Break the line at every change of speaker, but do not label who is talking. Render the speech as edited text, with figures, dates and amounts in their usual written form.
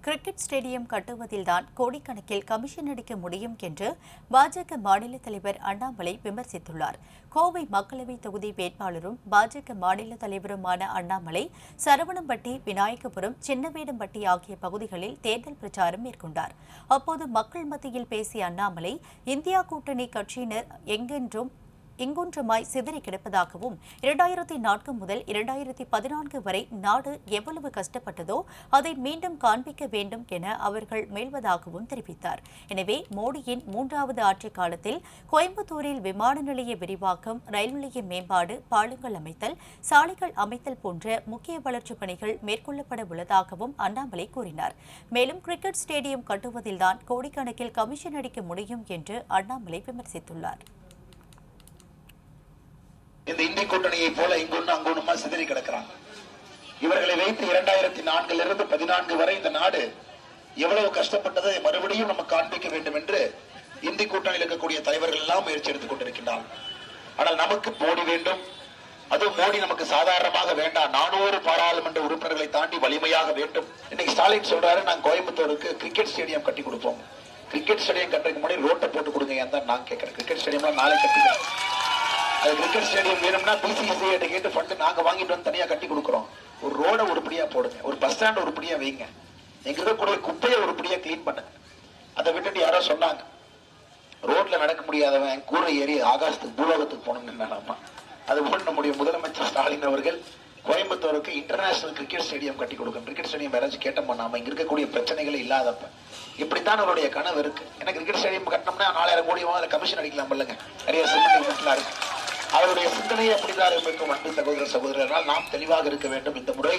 Cricket stadium கட்டுவதில்தான் கோடிக்கணக்கில் commission அடிக்க முடியும் என்று பாஜக மாநில தலைவர் அண்ணாமலை விமர்சித்துள்ளார். கோவை மக்களவை தொகுதி வேட்பாளரும் பாஜக மாநில தலைவருமான அண்ணாமலை சரவணம்பட்டி, விநாயகபுரம், சின்னவேடம்பட்டி ஆகிய பகுதிகளில் தேர்தல் பிரச்சாரம் மேற்கொண்டார். அப்போது மக்கள் மத்தியில் பேசிய அண்ணாமலை, இந்தியா கூட்டணி கட்சியினர் எங்கொன்றுமாய் சிதறி கிடப்பதாகவும் 2004 முதல் 2014 வரை நாடு எவ்வளவு கஷ்டப்பட்டதோ அதை மீண்டும் காண்பிக்க வேண்டும் என அவர்கள் முயல்வதாகவும் தெரிவித்தார். எனவே மோடியின் 3வது ஆட்சிக் காலத்தில் கோயம்புத்தூரில் விமான நிலைய விரிவாக்கம், ரயில் நிலைய மேம்பாடு, பாலங்கள் அமைத்தல், சாலைகள் அமைத்தல் போன்ற முக்கிய வளர்ச்சிப் பணிகள் மேற்கொள்ளப்பட உள்ளதாகவும் அண்ணாமலை கூறினார். மேலும் கிரிக்கெட் ஸ்டேடியம் கட்டுவதில்தான் கோடிக்கணக்கில் கமிஷன் அடிக்க முடியும் என்று அண்ணாமலை விமர்சித்துள்ளார்.
இந்த இந்தி கூட்டணியை போல இங்கொன்னு அங்கொன்னுமா சிதறி கிடக்கிறாங்க. இவர்களை வைத்து 2004 14 வரை இந்த நாடு எவ்வளவு கஷ்டப்பட்டதை மறுபடியும் நம்ம காண்பிக்க வேண்டும் என்று இந்தி கூட்டணியில் இருக்கக்கூடிய தலைவர்கள் எல்லாம் முயற்சி எடுத்துக் கொண்டிருக்கின்றார். ஆனால் நமக்கு மோடி வேண்டும். அதுவும் மோடி நமக்கு சாதாரணமாக வேண்டாம், 400 பாராளுமன்ற உறுப்பினர்களை தாண்டி வலிமையாக வேண்டும். இன்னைக்கு ஸ்டாலின் சொல்றாரு, நாங்க கோயம்புத்தூருக்கு கிரிக்கெட் ஸ்டேடியம் கட்டி கொடுப்போம். கிரிக்கெட் ஸ்டேடியம் கட்டுறதுக்கு முன்னாடி ரோட்டை போட்டு கொடுங்க தான் நான் கேட்கிறேன். கிரிக்கெட் ஸ்டேடியம் நாளை கட்டிக்கிறேன். அது கிரிக்கெட் ஸ்டேடியம் வேணும்னா பிசிசிஐ கேட்டு ஃபண்ட் நாங்க வாங்கிட்டு வந்து தனியா கட்டி கொடுக்குறோம். ஒரு ரோட உருப்படியா போடுங்க, ஒரு பஸ் ஸ்டாண்ட் உருப்படியா வைங்க, எங்க இருக்கக்கூடிய குப்பையை உருப்படியா கிளீன் பண்ணுங்க. அதை விட்டுட்டு யாரோ சொன்னாங்க, ரோட்ல நடக்க முடியாதவன் கூரை ஏறி ஆகாசத்துக்கு பூலோகத்துக்கு போகணும்னு நினைப்பா. அது போல நம்முடைய முதலமைச்சர் ஸ்டாலின் அவர்கள் கோயம்புத்தூருக்கு இன்டர்நேஷனல் கிரிக்கெட் ஸ்டேடியம் கட்டி கொடுக்கும். கிரிக்கெட் ஸ்டேடியம் யாராச்சும் கேட்ட பண்ணாம இங்க இருக்கக்கூடிய பிரச்சனைகள் இல்லாதப்ப இப்படித்தான் அவருடைய கனவு இருக்கு. ஏன்னா கிரிக்கெட் ஸ்டேடியம் கட்டினோம்னா 4000 கோடி அதில் கமிஷன் அடிக்கலாம் இல்லைங்க, நிறைய சிமெண்ட் இருக்கு. அவருடைய சிந்தனையை அப்படிதான் இருக்கும். அன்பு சகோதரர் சகோதரர்களால் நாம் தெளிவாக இருக்க வேண்டும். இந்த முறை